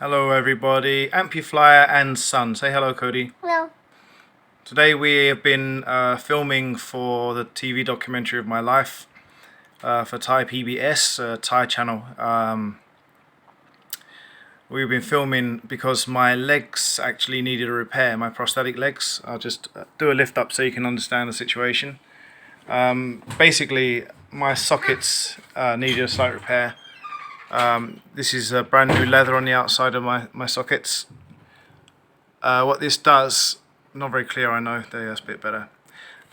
Hello everybody, Ampuflyer and Son. Say hello, Cody. Hello. Today we have been filming for the TV documentary of my life for Thai PBS, Thai channel. We've been filming because my legs actually needed a repair, my prosthetic legs. I'll just do a lift up so you can understand the situation. Basically, my sockets needed a slight repair. This is a brand new leather on the outside of my sockets. What this does, not very clear, I know, that's a bit better.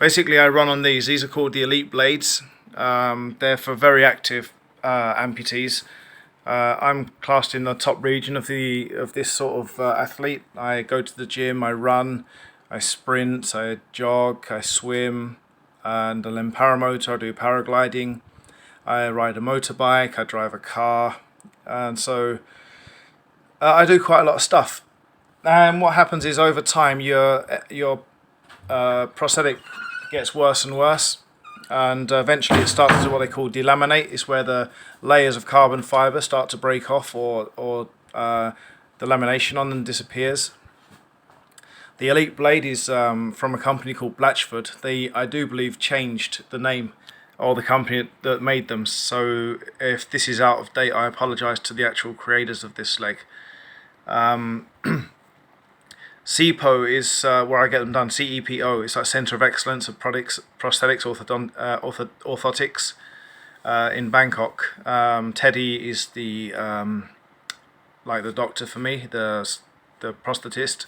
Basically I run on these are called the Elite Blades. They're for very active amputees. I'm classed in the top region of this sort of athlete. I go to the gym, I run, I sprint, I jog, I swim, and then paramotor, I do paragliding, I ride a motorbike, I drive a car, and so I do quite a lot of stuff. And what happens is over time your prosthetic gets worse and worse, and eventually it starts to what they call delaminate. It's where the layers of carbon fibre start to break off, or the lamination on them disappears. The Elite Blade is from a company called Blatchford. They, I do believe, changed the name or the company that made them. So if this is out of date, I apologise to the actual creators of this leg. CEPO is where I get them done. CEPO is like Centre of Excellence of Prosthetics Orthotics in Bangkok. Teddy is the like the doctor for me, the prosthetist.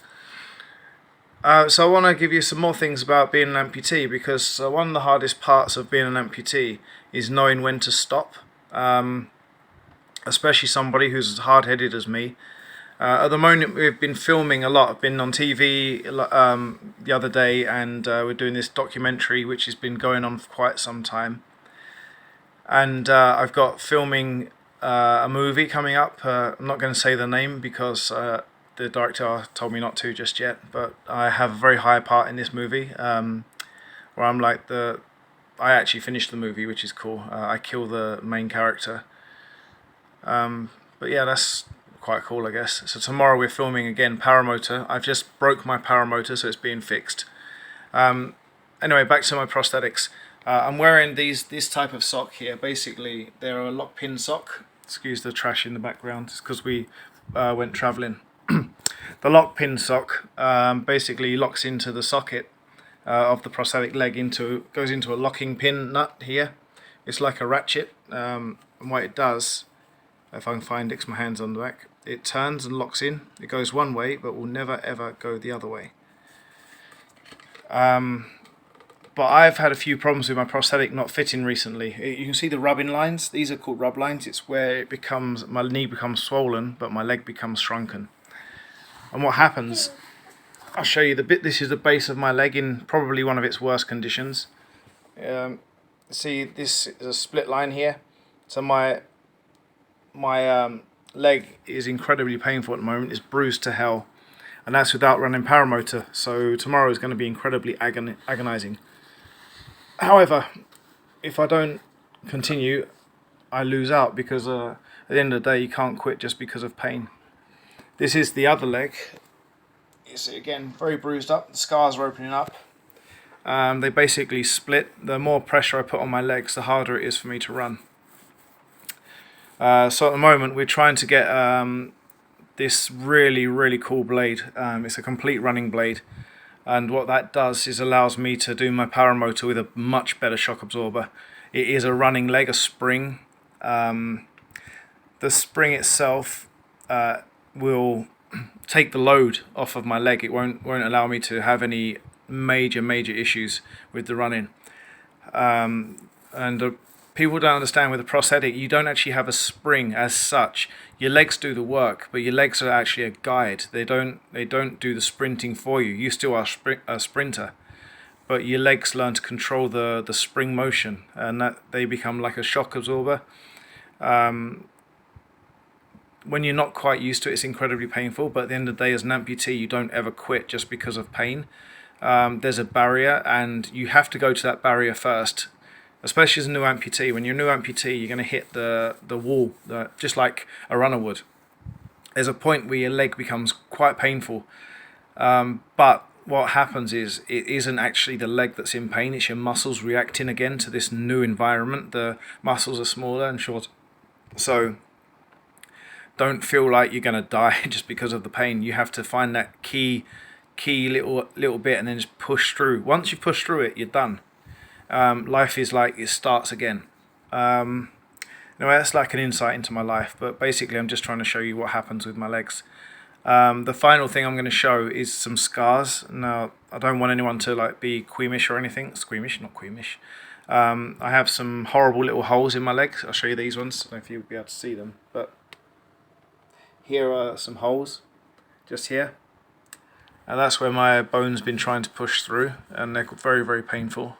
So I want to give you some more things about being an amputee, because one of the hardest parts of being an amputee is knowing when to stop, especially somebody who's as hard-headed as me. At the moment we've been filming a lot. I've been on TV the other day, and we're doing this documentary which has been going on for quite some time. And I've got filming a movie coming up. I'm not going to say the name because the director told me not to just yet, but I have a very high part in this movie, where I'm like I actually finished the movie, which is cool. I kill the main character. But yeah, that's quite cool, I guess. So tomorrow we're filming again paramotor. I've just broke my paramotor, so it's being fixed. Anyway, back to my prosthetics. I'm wearing this type of sock here. Basically, they're a lock pin sock. Excuse the trash in the background. It's because we went travelling. The lock pin sock basically locks into the socket of the prosthetic leg, goes into a locking pin nut here. It's like a ratchet, and what it does, if I can find it, 'cause my hand's on the back, it turns and locks in. It goes one way, but will never ever go the other way. But I've had a few problems with my prosthetic not fitting recently. You can see the rubbing lines. These are called rub lines. It's where my knee becomes swollen, but my leg becomes shrunken. And what happens, I'll show you the bit. This is the base of my leg in probably one of its worst conditions. See, this is a split line here. So my leg is incredibly painful at the moment. It's bruised to hell, and that's without running paramotor. So tomorrow is going to be incredibly agonizing. However, if I don't continue, I lose out, because at the end of the day you can't quit just because of pain. This is the other leg. You see, again, very bruised up. The scars are opening up. They basically split. The more pressure I put on my legs, the harder it is for me to run. So at the moment we're trying to get this really cool blade. It's a complete running blade, and what that does is allows me to do my paramotor with a much better shock absorber. It is a running leg, a spring. The spring itself will take the load off of my leg. It won't allow me to have any major issues with the running. People don't understand, with a prosthetic you don't actually have a spring as such. Your legs do the work, but your legs are actually a guide. They don't do the sprinting for you. You still are a sprinter, but your legs learn to control the spring motion, and that they become like a shock absorber. When you're not quite used to it, it's incredibly painful, but at the end of the day, as an amputee, you don't ever quit just because of pain. There's a barrier, and you have to go to that barrier first. Especially as a new amputee. When you're a new amputee, you're going to hit the wall, just like a runner would. there's a point where your leg becomes quite painful. But what happens is it isn't actually the leg that's in pain, it's your muscles reacting again to this new environment. The muscles are smaller and shorter. So don't feel like you're going to die just because of the pain. You have to find that key little bit and then just push through. Once you push through it, you're done. Life is like it starts again. Anyway, that's like an insight into my life, but basically I'm just trying to show you what happens with my legs. The final thing I'm going to show is some scars. Now, I don't want anyone to like be queamish or anything. Squeamish, not queamish. I have some horrible little holes in my legs. I'll show you these ones. I don't know if you'll be able to see them, but here are some holes, just here. And that's where my bone's been trying to push through, and they're very painful.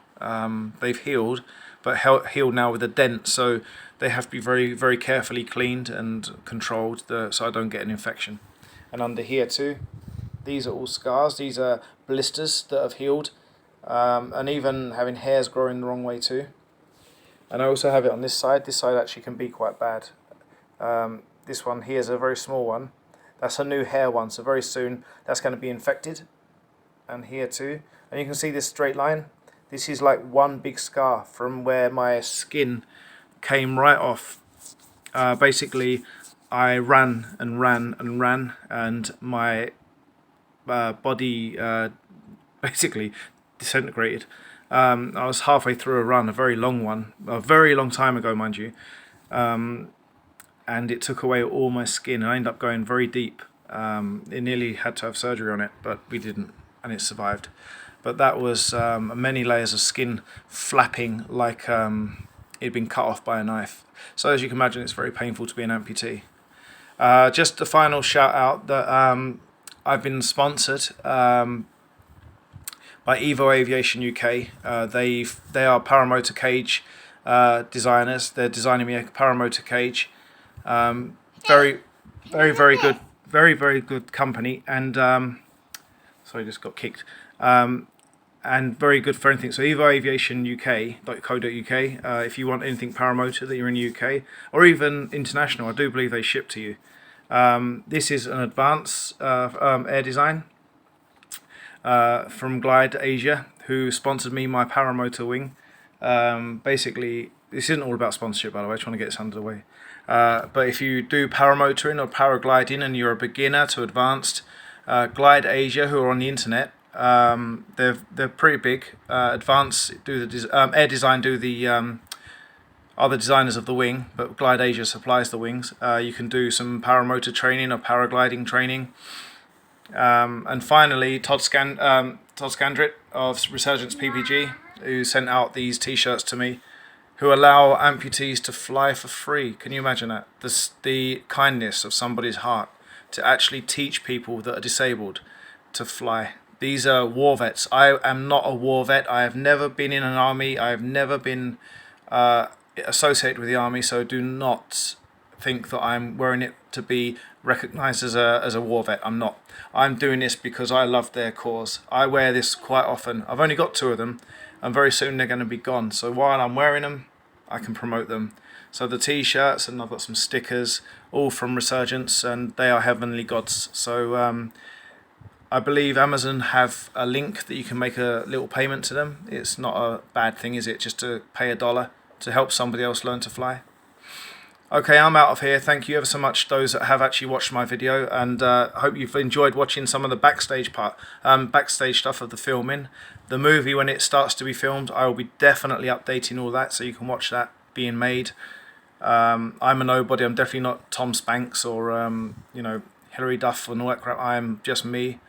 They've healed, but healed now with a dent, so they have to be very carefully cleaned and controlled so I don't get an infection. And under here too, these are all scars. These are blisters that have healed, and even having hairs growing the wrong way too. And I also have it on this side. This side actually can be quite bad. This one here is a very small one. That's a new hair one, so very soon that's going to be infected. And here too. And you can see this straight line. This is like one big scar from where my skin came right off. Basically, I ran, and my body basically disintegrated. I was halfway through a run, a very long one, a very long time ago, mind you. And it took away all my skin, and I ended up going very deep. It nearly had to have surgery on it, but we didn't, and it survived. But that was many layers of skin flapping like it'd been cut off by a knife. So as you can imagine, it's very painful to be an amputee. Just a final shout out that I've been sponsored by Evo Aviation UK. They are paramotor cage designers. They're designing me a paramotor cage. Very good, very good company, and sorry, just got kicked. And very good for anything. So Evo Aviation UK.co.uk. If you want anything paramotor that you're in the UK or even international, I do believe they ship to you. This is an advanced air design from Glide Asia, who sponsored me my paramotor wing. Basically, this isn't all about sponsorship, by the way, trying to get this under the way. But if you do paramotoring or paragliding and you're a beginner to advanced, Glide Asia, who are on the internet, they're pretty big. Advanced do the Air Design do the are the designers of the wing, but Glide Asia supplies the wings. You can do some paramotor training or paragliding training. And finally, Todd Scandrit of Resurgence PPG, who sent out these t-shirts to me, who allow amputees to fly for free. Can you imagine that? The kindness of somebody's heart to actually teach people that are disabled to fly. These are war vets. I am not a war vet. I have never been in an army. I have never been associated with the army, so do not think that I'm wearing it to be recognised as a war vet. I'm not. I'm doing this because I love their cause. I wear this quite often. I've only got 2 of them, and very soon they're going to be gone. So while I'm wearing them, I can promote them. So the t-shirts, and I've got some stickers, all from Resurgence, and they are heavenly gods. So I believe Amazon have a link that you can make a little payment to them. It's not a bad thing, is it? Just to pay $1 to help somebody else learn to fly. Okay, I'm out of here. Thank you ever so much, those that have actually watched my video, and I hope you've enjoyed watching some of the backstage stuff of the filming. The movie, when it starts to be filmed, I will be definitely updating all that, so you can watch that being made. I'm a nobody. I'm definitely not Tom Spanks or Hilary Duff and all that crap. I'm just me.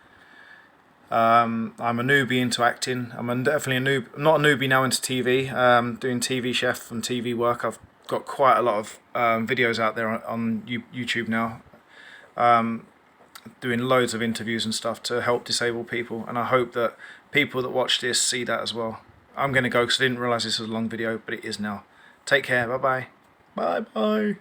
I'm a newbie into acting. Definitely a noob. I'm not a newbie now into TV. Doing TV chef and TV work. I've got quite a lot of videos out there on YouTube now. Doing loads of interviews and stuff to help disabled people, and I hope that people that watch this see that as well. I'm going to go because I didn't realise this was a long video, but it is now. Take care. Bye bye. Bye bye.